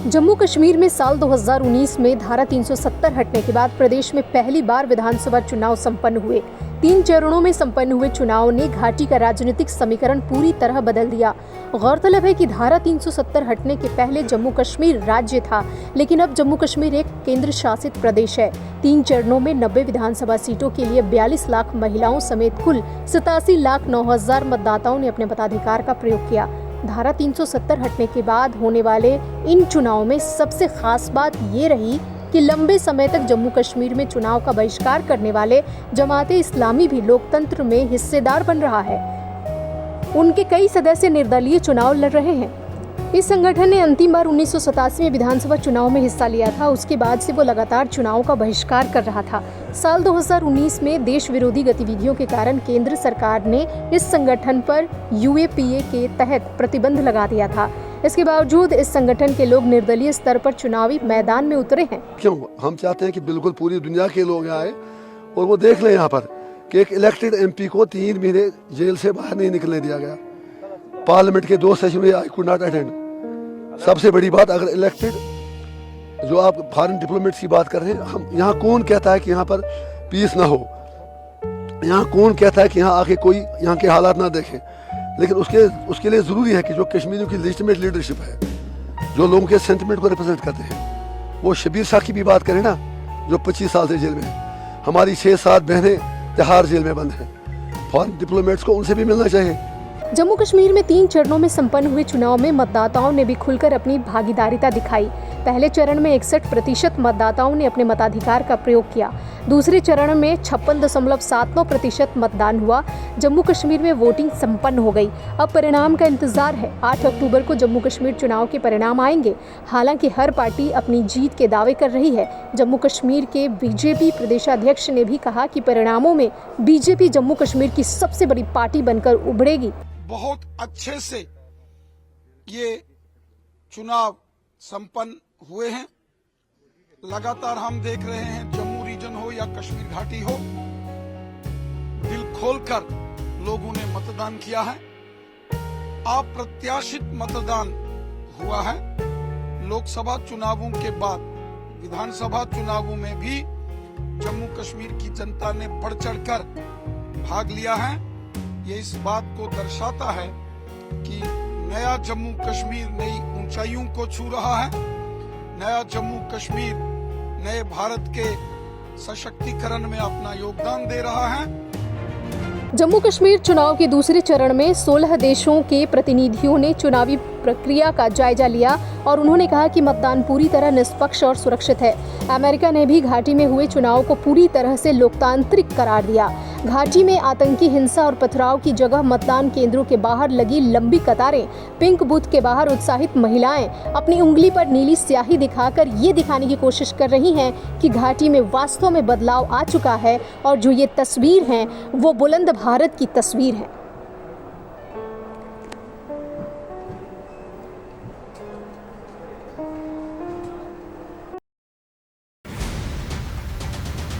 जम्मू कश्मीर में साल 2019 में धारा 370 हटने के बाद प्रदेश में पहली बार विधानसभा चुनाव संपन्न हुए। 3 चरणों में संपन्न हुए चुनाव ने घाटी का राजनीतिक समीकरण पूरी तरह बदल दिया। गौरतलब है कि धारा 370 हटने के पहले जम्मू कश्मीर राज्य था, लेकिन अब जम्मू कश्मीर एक केंद्र शासित प्रदेश है। 3 चरणों में 90 विधानसभा सीटों के लिए 42 लाख महिलाओं समेत कुल 87,09,000 मतदाताओं ने अपने मताधिकार का प्रयोग किया। धारा 370 हटने के बाद होने वाले इन चुनावों में सबसे खास बात ये रही कि लंबे समय तक जम्मू कश्मीर में चुनाव का बहिष्कार करने वाले जमाते इस्लामी भी लोकतंत्र में हिस्सेदार बन रहा है। उनके कई सदस्य निर्दलीय चुनाव लड़ रहे हैं। इस संगठन ने अंतिम बार 1987 में विधानसभा चुनाव में हिस्सा लिया था। उसके बाद से वो लगातार चुनाव का बहिष्कार कर रहा था। साल 2019 में देश विरोधी गतिविधियों के कारण केंद्र सरकार ने इस संगठन पर UAPA के तहत प्रतिबंध लगा दिया था। इसके बावजूद इस संगठन के लोग निर्दलीय स्तर पर चुनावी मैदान में उतरे हैं। क्यों? हम चाहते हैं कि बिल्कुल पूरी दुनिया के लोग आए और वो देख लें यहाँ पर कि एक इलेक्टेड MP को 3 महीने जेल से बाहर नहीं निकलने दिया गया। पार्लियामेंट के 2 सेशन में आई कुड नॉट अटेंड। सबसे बड़ी बात, अगर इलेक्टेड, जो आप फॉरेन डिप्लोमेट्स की बात कर रहे हैं, हम यहाँ कौन कहता है कि यहाँ पर पीस ना हो? यहाँ कौन कहता है कि यहाँ आके कोई यहाँ के हालात ना देखे? लेकिन उसके लिए ज़रूरी है कि जो कश्मीरियों की लेजिटिमेट लीडरशिप है, जो लोगों के सेंटिमेंट को रिप्रेजेंट करते हैं, वो शबीर शाह की भी बात करें ना, जो 25 साल से जेल में है। हमारी 6-7 बहनें तिहाड़ जेल में बंद हैं। फॉरेन डिप्लोमेट्स को उनसे भी मिलना चाहिए। जम्मू कश्मीर में 3 चरणों में संपन्न हुए चुनाव में मतदाताओं ने भी खुलकर अपनी भागीदारिता दिखाई। पहले चरण में 61% मतदाताओं ने अपने मताधिकार का प्रयोग किया। दूसरे चरण में 56.79% मतदान हुआ। जम्मू कश्मीर में वोटिंग संपन्न हो गई। अब परिणाम का इंतजार है। 8 अक्टूबर को जम्मू कश्मीर चुनाव के परिणाम आएंगे। हालांकि हर पार्टी अपनी जीत के दावे कर रही है। जम्मू कश्मीर के BJP प्रदेशाध्यक्ष ने भी कहा कि परिणामों में BJP जम्मू कश्मीर की सबसे बड़ी पार्टी बनकर उभरेगी। बहुत अच्छे से ये चुनाव संपन्न हुए हैं। लगातार हम देख रहे हैं, जम्मू रीजन हो या कश्मीर घाटी हो, दिल खोलकर लोगों ने मतदान किया है। अप्रत्याशित मतदान हुआ है। लोकसभा चुनावों के बाद विधानसभा चुनावों में भी जम्मू कश्मीर की जनता ने बढ़ चढ़कर भाग लिया है। ये इस बात को दर्शाता है कि नया जम्मू कश्मीर नई ऊंचाइयों को छू रहा है। नया जम्मू कश्मीर नए भारत के सशक्तिकरण में अपना योगदान दे रहा है। जम्मू कश्मीर चुनाव के दूसरे चरण में 16 देशों के प्रतिनिधियों ने चुनावी प्रक्रिया का जायजा लिया और उन्होंने कहा कि मतदान पूरी तरह निष्पक्ष और सुरक्षित है। अमेरिका ने भी घाटी में हुए चुनाव को पूरी तरह से लोकतांत्रिक करार दिया। घाटी में आतंकी हिंसा और पथराव की जगह मतदान केंद्रों के बाहर लगी लंबी कतारें, पिंक बूथ के बाहर उत्साहित महिलाएं अपनी उंगली पर नीली स्याही दिखाकर ये दिखाने की कोशिश कर रही हैं कि घाटी में वास्तव में बदलाव आ चुका है और जो ये तस्वीर है वो बुलंद भारत की तस्वीर है।